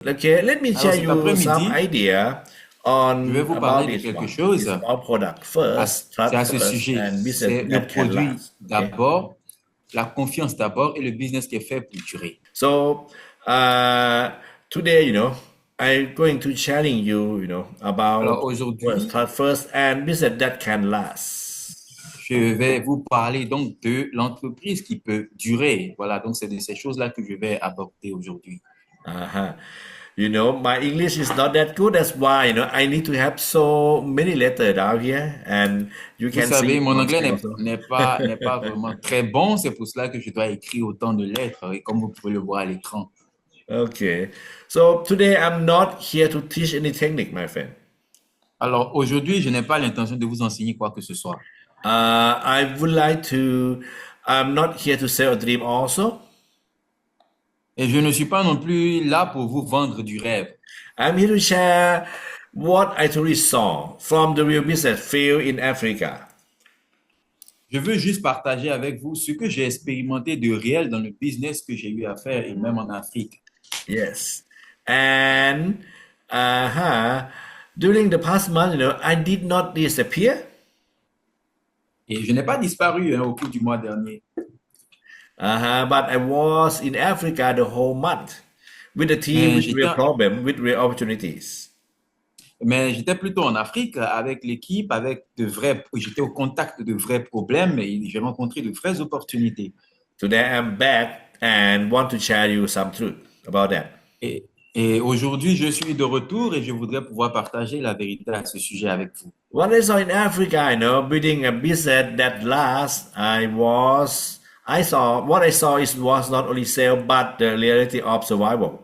Okay, let me Alors share cet you some après-midi, idea je vais on vous about parler de this quelque one. chose. It's about product C'est trust à ce first, sujet. and business C'est that le can produit last. Okay. d'abord, la confiance d'abord et le business qui est fait pour durer. So uh, today, I'm going to challenge you, Alors about aujourd'hui, trust first and business that can last. je vais vous parler donc de l'entreprise qui peut durer. Voilà, donc c'est de ces choses-là que je vais aborder aujourd'hui. Uh-huh. My English is not that good. That's why, I need to have so many letters down here, and you Vous can see savez, it mon on anglais screen also. n'est pas vraiment très bon. C'est pour cela que je dois écrire autant de lettres. Et comme vous pouvez le voir à l'écran. Okay. So today I'm not here to teach any technique, my friend. Alors aujourd'hui, je n'ai pas l'intention de vous enseigner quoi que ce soit. I would like to, I'm not here to sell a dream also. Et je ne suis pas non plus là pour vous vendre du rêve. I'm here to share what I truly saw from the real business field in Africa. Je veux juste partager avec vous ce que j'ai expérimenté de réel dans le business que j'ai eu à faire et même en Afrique. Yes. And during the past month, I did not disappear. Et je n'ai pas disparu au cours du mois dernier. But I was in Africa the whole month with a team Mais with j'étais, real problem, with real opportunities. mais j'étais plutôt en Afrique avec l'équipe, j'étais au contact de vrais problèmes et j'ai rencontré de vraies opportunités. Today I'm back and want to share you some truth about that. Et, et aujourd'hui, je suis de retour et je voudrais pouvoir partager la vérité à ce sujet avec vous. What I saw in Africa, building a business that lasts, what I saw is was not only sale but the reality of survival.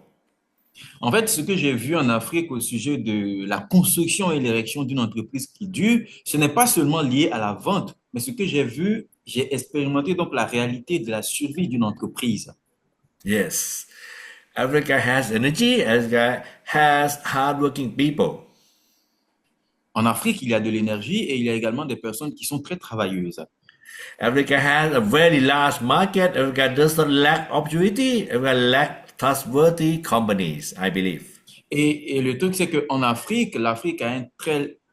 En fait, ce que j'ai vu en Afrique au sujet de la construction et l'érection d'une entreprise qui dure, ce n'est pas seulement lié à la vente, mais ce que j'ai vu, j'ai expérimenté donc la réalité de la survie d'une entreprise. Yes, Africa has energy. Africa has hardworking people. En Afrique, il y a de l'énergie et il y a également des personnes qui sont très travailleuses. Africa has a very large market. Africa does not lack opportunity. Africa lack trustworthy companies, I believe. Et le truc, c'est qu'en Afrique, l'Afrique a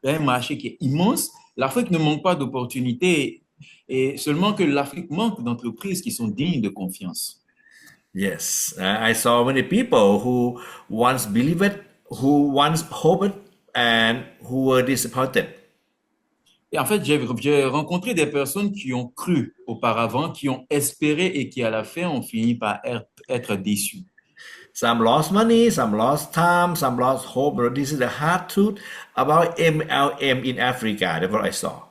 un marché qui est immense. L'Afrique ne manque pas d'opportunités et seulement que l'Afrique manque d'entreprises qui sont dignes de confiance. Yes, I saw many people who once believed, who once hoped, and who were disappointed. Et en fait, j'ai rencontré des personnes qui ont cru auparavant, qui ont espéré et qui, à la fin, ont fini par être déçus. Some lost money, some lost time, some lost hope. But this is the hard truth about MLM in Africa. That's what I saw.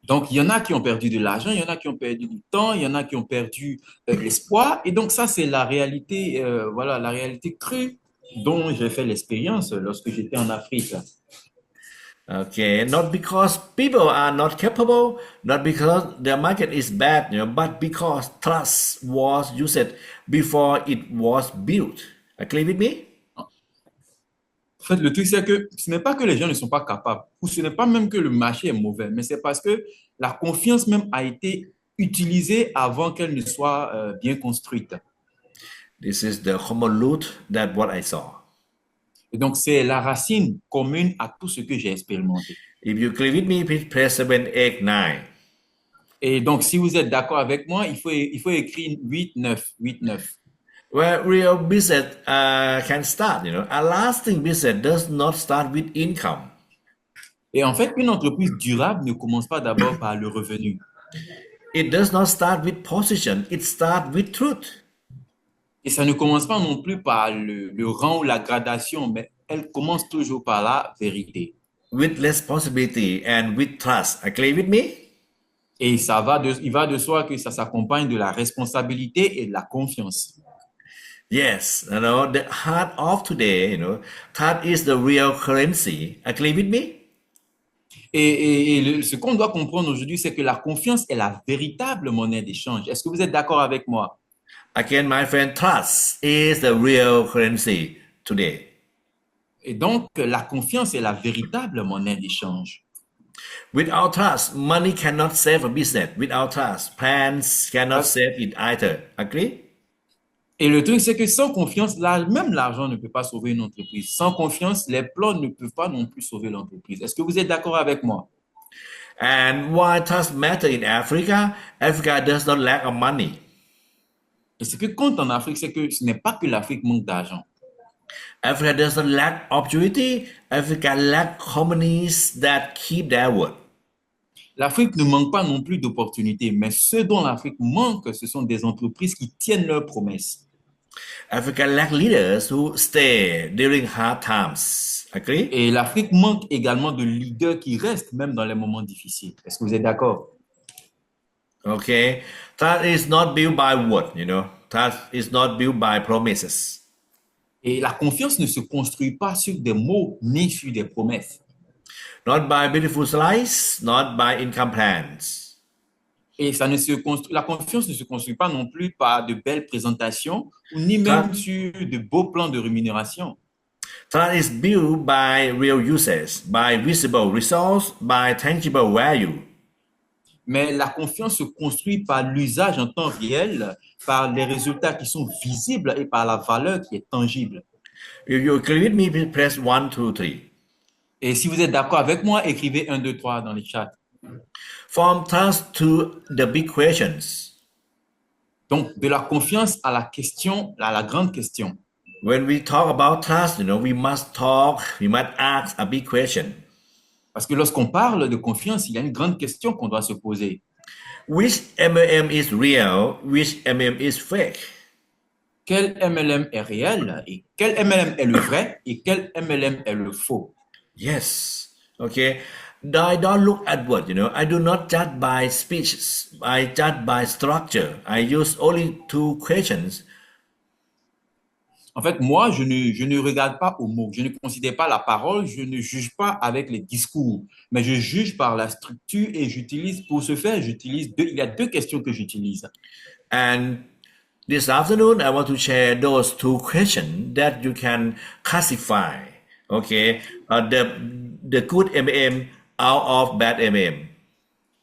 Donc, il y en a qui ont perdu de l'argent, il y en a qui ont perdu du temps, il y en a qui ont perdu l'espoir. Et donc, ça, c'est la réalité, voilà, la réalité crue dont j'ai fait l'expérience lorsque j'étais en Afrique. Okay, not because people are not capable, not because the market is bad, but because trust was used before it was built. Agree with me? En fait, le truc, c'est que ce n'est pas que les gens ne sont pas capables, ou ce n'est pas même que le marché est mauvais, mais c'est parce que la confiance même a été utilisée avant qu'elle ne soit bien construite. This is the common root that what I saw. Et donc, c'est la racine commune à tout ce que j'ai expérimenté. If you agree with me, please press 7, 8, 9. Et donc, si vous êtes d'accord avec moi, il faut écrire 8, 9, 8, 9. Where real business can start, a lasting business does not start with income. Et en fait, une entreprise durable ne commence pas d'abord par le revenu. It does not start with position, it starts with truth. Et ça ne commence pas non plus par le rang ou la gradation, mais elle commence toujours par la vérité. With responsibility and with trust. Agree with me? Et il va de soi que ça s'accompagne de la responsabilité et de la confiance. Yes, the heart of today, that is the real currency. Agree with me? Ce qu'on doit comprendre aujourd'hui, c'est que la confiance est la véritable monnaie d'échange. Est-ce que vous êtes d'accord avec moi? Again, my friend, trust is the real currency today. Et donc, la confiance est la véritable monnaie d'échange. Without trust, money cannot save a business. Without trust, plans cannot Parce, save it either. Agree? Et le truc, c'est que sans confiance, même l'argent ne peut pas sauver une entreprise. Sans confiance, les plans ne peuvent pas non plus sauver l'entreprise. Est-ce que vous êtes d'accord avec moi? And why trust matter in Africa? Africa does not lack of money. Et ce que compte en Afrique, c'est que ce n'est pas que l'Afrique manque d'argent. Africa does not lack opportunity. Africa lack companies that keep their word. L'Afrique ne manque pas non plus d'opportunités, mais ce dont l'Afrique manque, ce sont des entreprises qui tiennent leurs promesses. Africa lack leaders who stay during hard times. Agree? Et l'Afrique manque également de leaders qui restent même dans les moments difficiles. Est-ce que vous êtes d'accord? Okay. Trust is not built by word, you know. Trust is not built by promises. Et la confiance ne se construit pas sur des mots ni sur des promesses. Not by beautiful slides, not by income plans. Et la confiance ne se construit pas non plus par de belles présentations, ni même Trust, sur de beaux plans de rémunération. trust is built by real uses, by visible results, by tangible value. Mais la confiance se construit par l'usage en temps réel, par les résultats qui sont visibles et par la valeur qui est tangible. If you agree with me, please press 1, 2, 3. Et si vous êtes d'accord avec moi, écrivez 1, 2, 3 dans les chats. From trust to the big questions. Donc, de la confiance à la question, à la grande question. When we talk about trust, you know, we must ask a big question. Parce que lorsqu'on parle de confiance, il y a une grande question qu'on doit se poser. Which MLM is real? Which MLM is fake? Quel MLM est réel et quel MLM est le vrai et quel MLM est le faux? Yes. Okay. I don't look at word, you know. I do not judge by speeches. I judge by structure. I use only two questions. En fait, moi, je ne regarde pas aux mots, je ne considère pas la parole, je ne juge pas avec les discours, mais je juge par la structure et j'utilise, pour ce faire, il y a deux questions que j'utilise. And this afternoon, I want to share those two questions that you can classify. Okay. The good MM out of bad MM.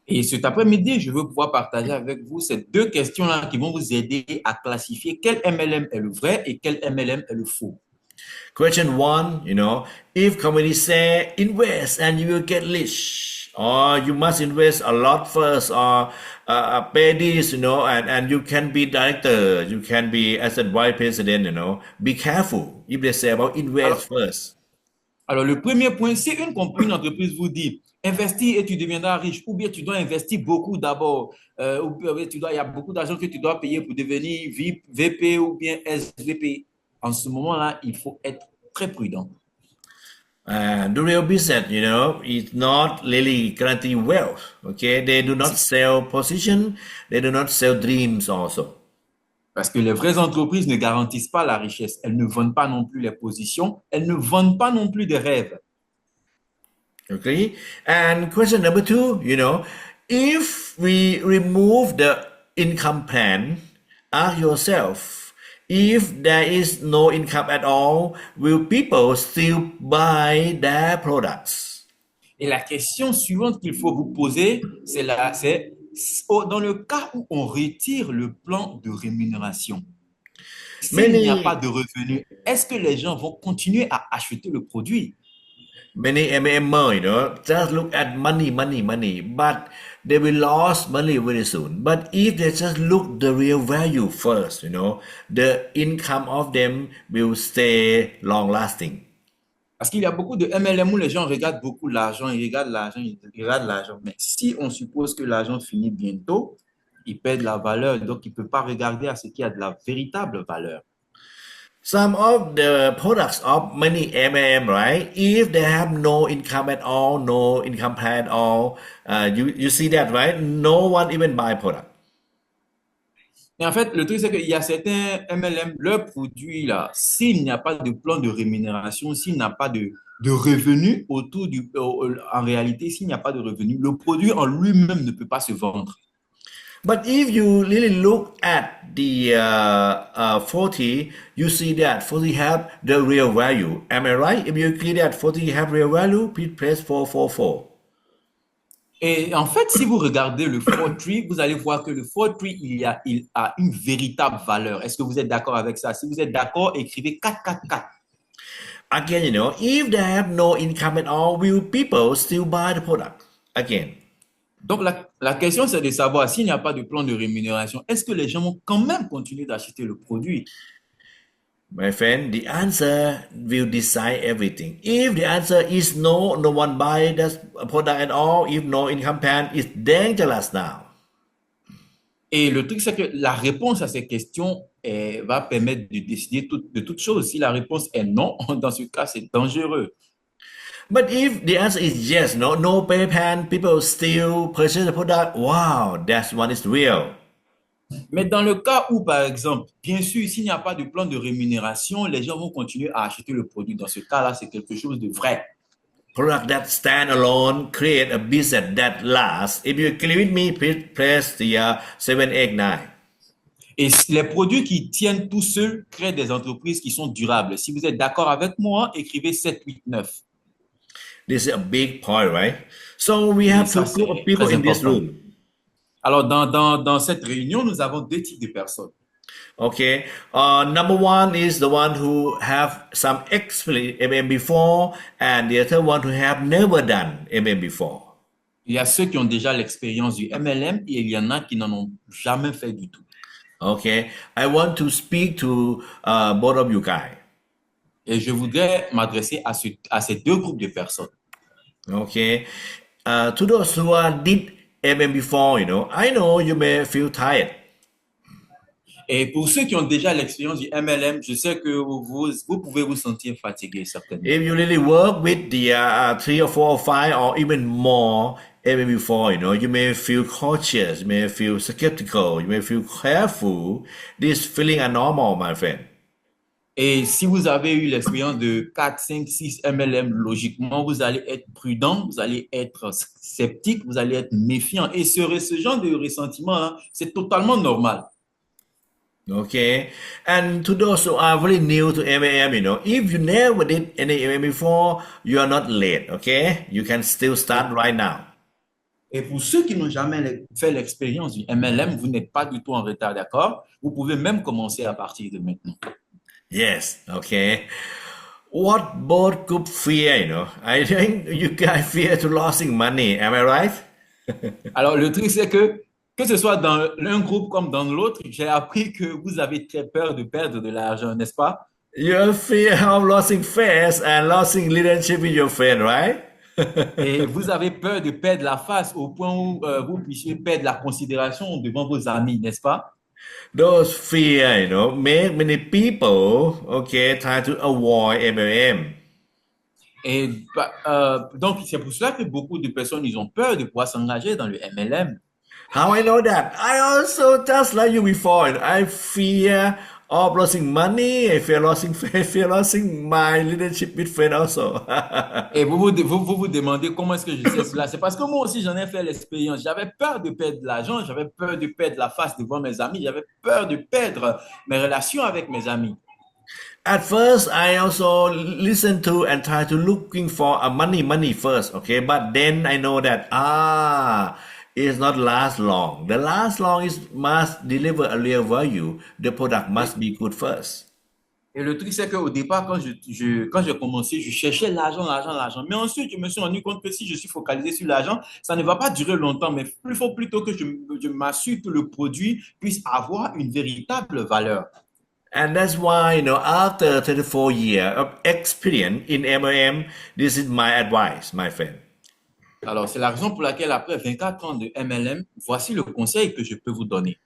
Et cet après-midi, je veux pouvoir partager avec vous ces deux questions-là qui vont vous aider à classifier quel MLM est le vrai et quel MLM est le faux. Question one, you know, if company say invest and you will get rich, or you must invest a lot first, or pay this, you know, and you can be director, you can be asset vice president, you know. Be careful if they say about Alors, invest first. alors, le premier point, si une entreprise vous dit investis et tu deviendras riche, ou bien tu dois investir beaucoup d'abord, ou bien il y a beaucoup d'argent que tu dois payer pour devenir VP ou bien SVP. En ce moment-là, il faut être très prudent. The real business, you know, is not really guarantee wealth. Okay, they do not sell position, they do not sell dreams also. Parce que les vraies entreprises ne garantissent pas la richesse. Elles ne vendent pas non plus les positions. Elles ne vendent pas non plus des rêves. Okay, and question number two, you know, if we remove the income plan, ask yourself, if there is no income at all, will people still buy their products? Et la question suivante qu'il faut vous poser, c'est dans le cas où on retire le plan de rémunération, s'il n'y a pas Many de revenus, est-ce que les gens vont continuer à acheter le produit? many MMer, you know, just look at money, money, money, but they will lose money very soon. But if they just look the real value first, you know, the income of them will stay long lasting. Parce qu'il y a beaucoup de MLM où les gens regardent beaucoup l'argent, ils regardent l'argent, ils regardent l'argent. Mais si on suppose que l'argent finit bientôt, il perd de la valeur. Donc, il ne peut pas regarder à ce qui a de la véritable valeur. Some of the products of many MLM, right? If they have no income at all, no income plan at all, you see that, right? No one even buy product. Et en fait, le truc, c'est qu'il y a certains MLM, leurs produits, là, s'il n'y a pas de plan de rémunération, s'il n'y a pas de revenus autour en réalité, s'il n'y a pas de revenus, le produit en lui-même ne peut pas se vendre. But if you really look at the 40, you see that 40 have the real value. Am I right? If you agree that 40 have real value, please press 444. Et en fait, si vous regardez le 4-3, vous allez voir que le 4-3, il a une véritable valeur. Est-ce que vous êtes d'accord avec ça? Si vous êtes d'accord, écrivez 4-4-4. Again, if they have no income at all, will people still buy the product? Again, Donc, la question, c'est de savoir s'il n'y a pas de plan de rémunération, est-ce que les gens vont quand même continuer d'acheter le produit? my friend, the answer will decide everything. If the answer is no, no one buy that product at all. If no income plan, it's dangerous now. Et le truc, c'est que la réponse à ces questions va permettre de décider de toute chose. Si la réponse est non, dans ce cas, c'est dangereux. But if the answer is yes, no pay plan, people still purchase the product. Wow, that one is real. Mais dans le cas où, par exemple, bien sûr, s'il n'y a pas de plan de rémunération, les gens vont continuer à acheter le produit. Dans ce cas-là, c'est quelque chose de vrai. Product that stand alone create a business that lasts. If you agree with me, please press the 789. Et les produits qui tiennent tout seuls créent des entreprises qui sont durables. Si vous êtes d'accord avec moi, écrivez 789. This is a big point, right? So we Et have ça, two group of c'est people très in this important. room. Alors, dans cette réunion, nous avons deux types de personnes. Okay. Number one is the one who have some experience MM before, and the other one who have never done MM before. Il y a ceux qui ont déjà l'expérience du MLM et il y en a qui n'en ont jamais fait du tout. Okay. I want to speak to both of you guys. Et je voudrais m'adresser à ces deux groupes de personnes. Okay. To those who did MM before, I know you may feel tired. Et pour ceux qui ont déjà l'expérience du MLM, je sais que vous pouvez vous sentir fatigué certainement. If you really work with the 3 or 4 or 5 or even more even before, you may feel cautious, you may feel skeptical, you may feel careful. These feelings are normal, my friend. Et si vous avez eu l'expérience de 4, 5, 6 MLM, logiquement, vous allez être prudent, vous allez être sceptique, vous allez être méfiant. Et ce genre de ressentiment, c'est totalement normal. Okay, and to those who are very new to MAM, if you never did any MM before, you are not late. Okay, you can still start right now. Et pour ceux qui n'ont jamais fait l'expérience du MLM, vous n'êtes pas du tout en retard, d'accord? Vous pouvez même commencer à partir de maintenant. Yes. Okay. What both group fear, I think you guys fear to losing money. Am I right? Alors, le truc, c'est que ce soit dans l'un groupe comme dans l'autre, j'ai appris que vous avez très peur de perdre de l'argent, n'est-ce pas? You fear of losing face and losing relationship with your friend, right? Et vous avez peur de perdre la face au point où vous puissiez perdre la considération devant vos amis, n'est-ce pas? Those fear, make many people, okay, try to avoid MLM. Et donc, c'est pour cela que beaucoup de personnes, ils ont peur de pouvoir s'engager dans le MLM. How I know that? I also just like you before. I fear of losing money. I fear losing I fear losing my relationship with friend also. Et vous demandez comment est-ce que je sais cela? C'est parce que moi aussi, j'en ai fait l'expérience. J'avais peur de perdre de l'argent, j'avais peur de perdre la face devant mes amis, j'avais peur de perdre mes relations avec mes amis. At first, I also listen to and try to looking for a money first, okay? But then I know that it's not last long. The last long is must deliver a real value. The product must be good first. Et le truc, c'est qu'au départ, quand j'ai commencé, je cherchais l'argent, l'argent, l'argent. Mais ensuite, je me suis rendu compte que si je suis focalisé sur l'argent, ça ne va pas durer longtemps. Mais il faut plutôt que je m'assure que le produit puisse avoir une véritable valeur. And that's why, after 34 years of experience in MLM, this is my advice, my friend. Alors, c'est la raison pour laquelle, après 24 ans de MLM, voici le conseil que je peux vous donner.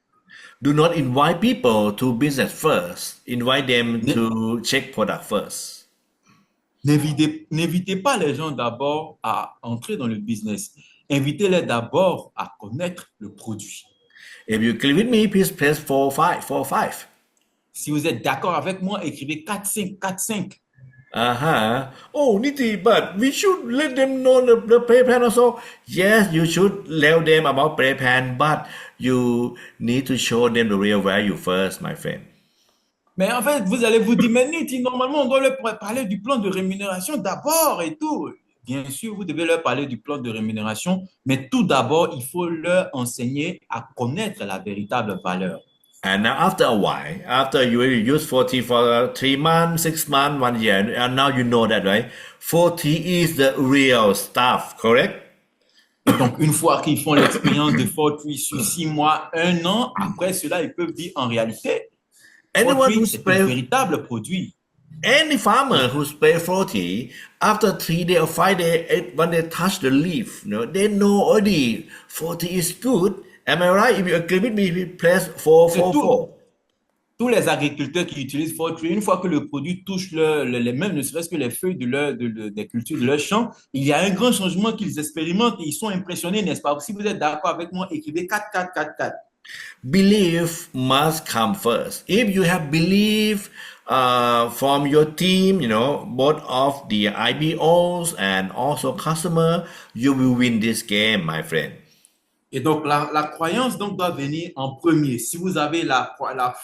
Do not invite people to business first. Invite them Ne- to check product first. N'invitez pas les gens d'abord à entrer dans le business. Invitez-les d'abord à connaître le produit. If you agree with me, please press 4 5 4 5. Si vous êtes d'accord avec moi, écrivez 4-5, 4-5. Uh-huh. Oh, Niti, but we should let them know the pay plan also. Yes, you should tell them about pay plan, but you need to show them the real value first, my friend. Mais en fait, vous allez vous dire, mais Niti, normalement, on doit leur parler du plan de rémunération d'abord et tout. bien sûr, vous devez leur parler du plan de rémunération, mais tout d'abord, il faut leur enseigner à connaître la véritable valeur. And now after a while, after you use 40 for 3 months, 6 months, 1 year, and now you know that, right? 40 is the real stuff, correct? Et donc, une fois qu'ils font l'expérience de Fortry sur 6 mois, 1 an, après cela, ils peuvent dire en réalité, Anyone who Fortry, c'est un spray véritable produit. Any farmer who spray 40 after 3 days or 5 days, when they touch the leaf, they know already 40 is good. Am I right? If you agree with me, we press C'est tout, 444. tous les agriculteurs qui utilisent Fortry, une fois que le produit touche les mêmes, ne serait-ce que les feuilles des cultures de leur champ, il y a un grand changement qu'ils expérimentent et ils sont impressionnés, n'est-ce pas? Si vous êtes d'accord avec moi, écrivez 4444. Belief must come first. If you have belief from your team, both of the IBOs and also customer, you will win this game, my friend. Et donc, la croyance donc, doit venir en premier. Si vous avez la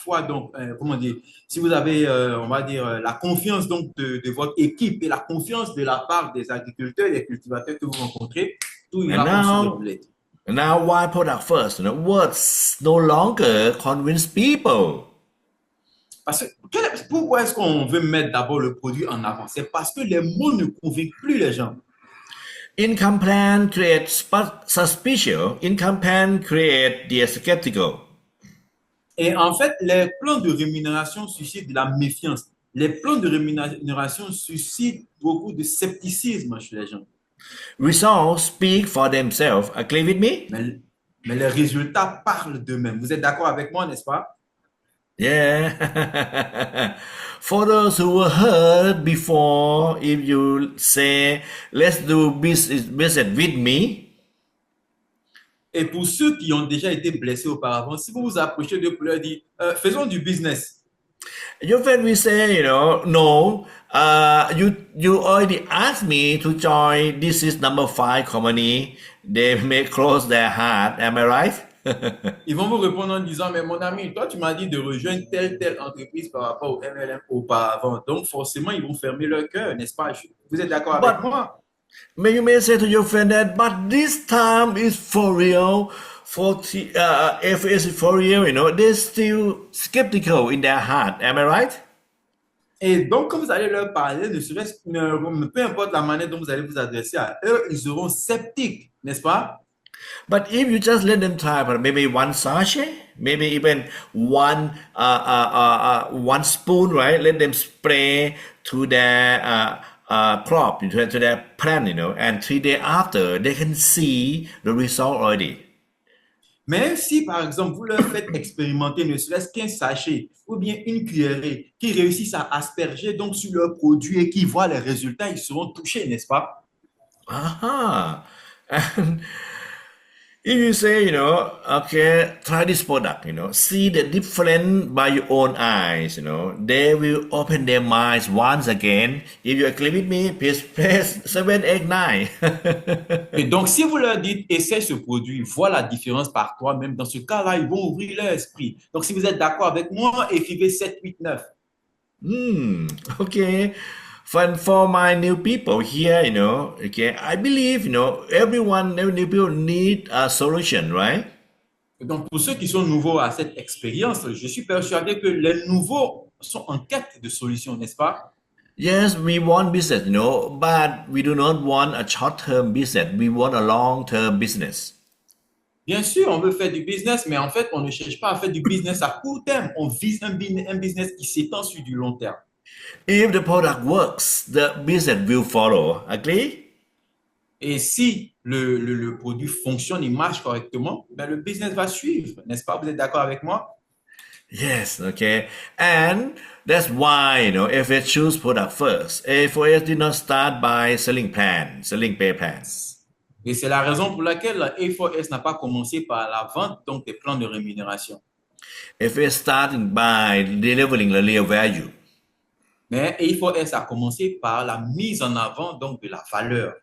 foi, donc, comment dire, si vous avez, on va dire, la confiance donc, de votre équipe et la confiance de la part des agriculteurs et des cultivateurs que vous rencontrez, tout And ira comme sur les now, roulettes. now why product first? Words no longer convince people. Parce que, pourquoi est-ce qu'on veut mettre d'abord le produit en avant? C'est parce que les mots ne convainquent plus les gens. Income plan create suspicion. Income plan create the skeptical. Et en fait, les plans de rémunération suscitent de la méfiance. Les plans de rémunération suscitent beaucoup de scepticisme chez les gens. Results speak for themselves. Agree with me? Mais les résultats parlent d'eux-mêmes. Vous êtes d'accord avec moi, n'est-ce pas? Yeah. For those who were hurt before, if you say, let's do business with me, Et pour ceux qui ont déjà été blessés auparavant, si vous vous approchez d'eux pour leur dire, faisons du business. your friend will say, no, you already asked me to join. This is number 5 company. They may close their heart. Am I right? Ils vont vous répondre en disant, mais mon ami, toi, tu m'as dit de rejoindre telle entreprise par rapport au MLM auparavant. Donc, forcément, ils vont fermer leur cœur, n'est-ce pas? Vous êtes d'accord avec But moi? you may say to your friend that, but this time is for real. If it's for real, they're still skeptical in their heart. Am I right? Et donc, quand vous allez leur parler, peu importe la manière dont vous allez vous adresser à eux, ils seront sceptiques, n'est-ce pas? But if you just let them try, for maybe one sachet, maybe even one spoon, right? Let them spray to their crop, to their plant, and 3 days after, they can see the result already. Mais si, par exemple, vous leur faites expérimenter ne serait-ce qu'un sachet ou bien une cuillerée qui réussissent à asperger donc sur leur produit et qui voient les résultats, ils seront touchés, n'est-ce pas? Aha. And if you say, okay, try this product, see the difference by your own eyes, they will open their minds once again. If you agree with me, please press 789. Et donc, si vous leur dites, essaie ce produit, vois la différence par toi-même, dans ce cas-là, ils vont ouvrir leur esprit. Donc, si vous êtes d'accord avec moi, écrivez 789. Okay. For my new people here, okay, I believe, everyone, new people need a solution, right? Et donc, pour ceux qui sont nouveaux à cette expérience, je suis persuadé que les nouveaux sont en quête de solutions, n'est-ce pas? Yes, we want business, but we do not want a short-term business. We want a long-term business. Bien sûr, on veut faire du business, mais en fait, on ne cherche pas à faire du business à court terme. On vise un business qui s'étend sur du long terme. If the product works, the business will follow. Agree? Et si le produit fonctionne, il marche correctement, ben le business va suivre, n'est-ce pas? Vous êtes d'accord avec moi? Yes, okay. And that's why, FS choose product first. A4S did not start by selling pay plans. Et c'est la raison pour laquelle la A4S n'a pas commencé par la vente donc des plans de rémunération. FS starting by delivering the real value. Mais A4S a commencé par la mise en avant donc de la valeur.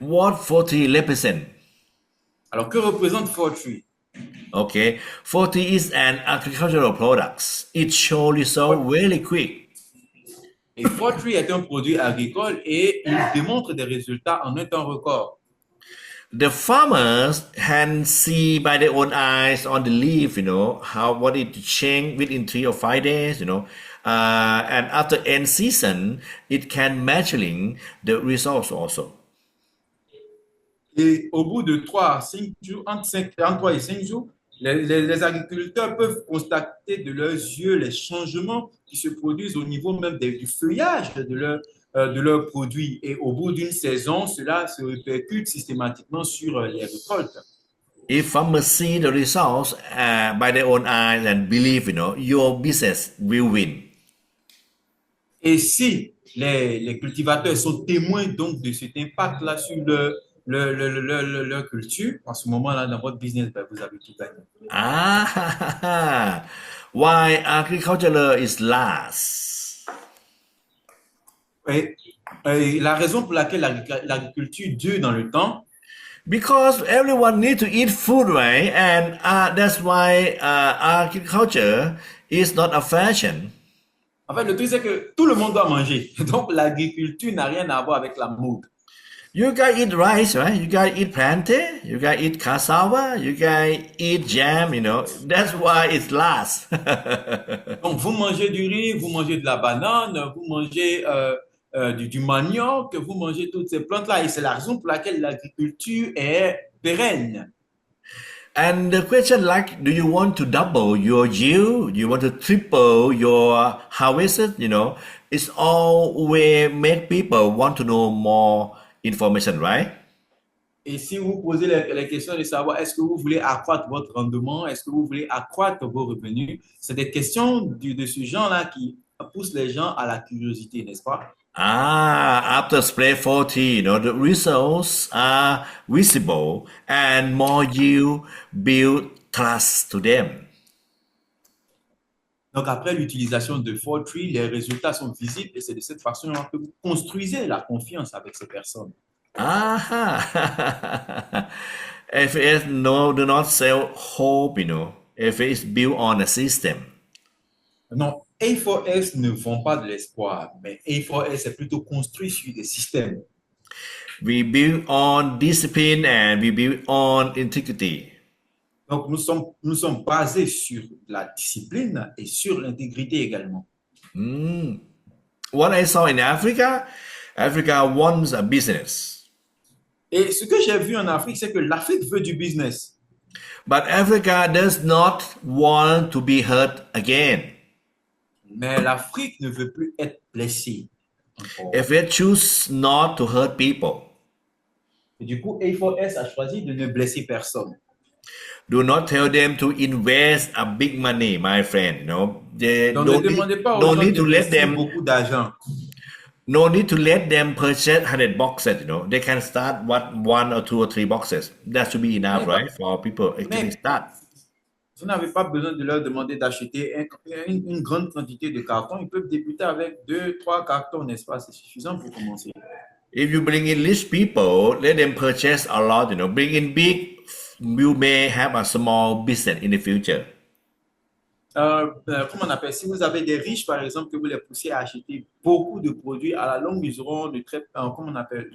What 40 represent? Alors, que représente Fortry? Okay, 40 is an agricultural products. It shows result really quick. Et Fortry est un produit agricole et il démontre des résultats en un temps record. The farmers can see by their own eyes on the leaf, how what it change within 3 or 5 days, and after end season, it can measuring the results also. Et au bout de 3 à 5 jours, entre 3 et 5 jours, les agriculteurs peuvent constater de leurs yeux les changements qui se produisent au niveau même du feuillage de leurs produits. Et au bout d'une saison, cela se répercute systématiquement sur les récoltes. If farmers see the results by their own eyes and believe, your business will win. Et si les cultivateurs sont témoins donc de cet impact-là sur leur culture, à ce moment-là, dans votre business, ben, vous avez tout gagné. Why agriculture is last? Et la raison pour laquelle l'agriculture dure dans le temps, Because everyone need to eat food, right? And that's why agriculture is not a fashion. en fait, le truc, c'est que tout le monde doit manger. Donc, l'agriculture n'a rien à voir avec la mode. You guys eat rice, right? You guys eat plantain. You guys eat cassava. You guys eat jam. That's why it's last. Donc, vous mangez du riz, vous mangez de la banane, vous mangez du manioc, vous mangez toutes ces plantes-là. Et c'est la raison pour laquelle l'agriculture est pérenne. And the question like, do you want to double your yield? Do you want to triple your harvest? It's always make people want to know more information, right? Et si vous posez les questions de savoir est-ce que vous voulez accroître votre rendement, est-ce que vous voulez accroître vos revenus, c'est des questions de ce genre-là qui poussent les gens à la curiosité, n'est-ce pas? After spray 40, the results are visible and more you build trust to them. Donc, après l'utilisation de Fortry, les résultats sont visibles et c'est de cette façon que vous construisez la confiance avec ces personnes. FAS do not sell hope, FAS is built on a system. Non, A4S ne vend pas de l'espoir, mais A4S est plutôt construit sur des systèmes. We build on discipline and we build on integrity. Donc, nous sommes basés sur la discipline et sur l'intégrité également. What I saw in Africa, Africa wants a business. Et ce que j'ai vu en Afrique, c'est que l'Afrique veut du business. But Africa does not want to be hurt again. Mais l'Afrique ne veut plus être blessée encore. If it choose not to hurt people, Et du coup, A4S a choisi de ne blesser personne. do not tell them to invest a big money, my friend. They Donc, ne demandez pas aux gens d'investir beaucoup d'argent. No need to let them purchase 100 boxes. They can start one or two or three boxes. That should be enough, right, for people actually start. Vous n'avez pas besoin de leur demander d'acheter une grande quantité de cartons. Ils peuvent débuter avec 2, 3 cartons, n'est-ce pas? C'est suffisant pour commencer. If you bring in rich people, let them purchase a lot. Bring in big, you may have a small business in the future. Comment on appelle? Si vous avez des riches, par exemple, que vous les poussez à acheter beaucoup de produits, à la longue, ils auront comment on appelle,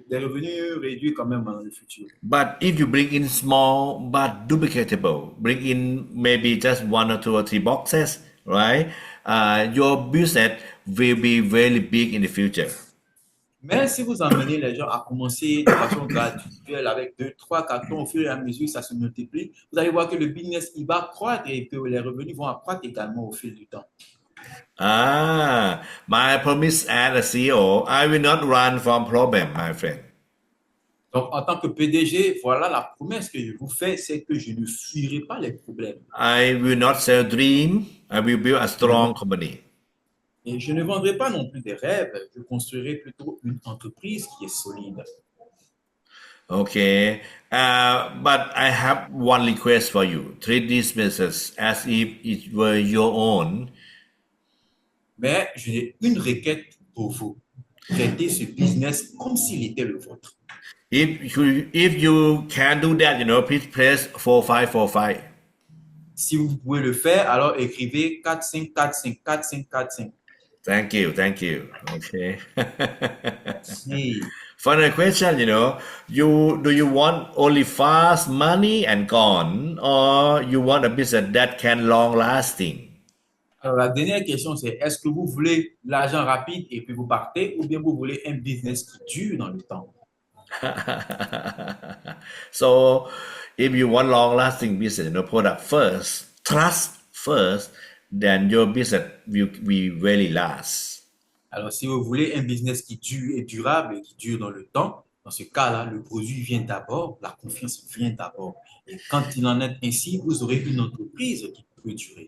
des revenus réduits quand même dans le futur. But if you bring in small but duplicatable, bring in maybe just 1 or 2 or 3 boxes, right? Your business will be very big in the future. Mais si vous emmenez les gens à commencer de façon graduelle avec 2, 3 cartons, au fur et à mesure que ça se multiplie, vous allez voir que le business il va croître et que les revenus vont accroître également au fil du temps. My promise as a CEO, I will not run from problem, my friend. Donc, en tant que PDG, voilà la promesse que je vous fais, c'est que je ne fuirai pas les problèmes. I will not sell dream. I will build a strong company. Et je ne vendrai pas non plus des rêves, je construirai plutôt une entreprise qui est solide. Okay, but I have one request for you. Treat this business as if it were your own. Mais j'ai une requête pour vous. Traitez ce business comme s'il était le vôtre. If you can do that, please press 4545. Si vous pouvez le faire, alors écrivez 4545, 4545. Thank you, thank you. Okay. Merci. Final question, you do you want only fast money and gone, or you want a business that can long lasting? Alors, la dernière question, c'est est-ce que vous voulez l'argent rapide et puis vous partez ou bien vous voulez un business qui dure dans le temps? So, if you want long lasting business, product first, trust first, then your business will really last. Alors, si vous voulez un business qui dure et durable et qui dure dans le temps, dans ce cas-là, le produit vient d'abord, la confiance vient d'abord. Et quand il en est ainsi, vous aurez une entreprise qui peut durer.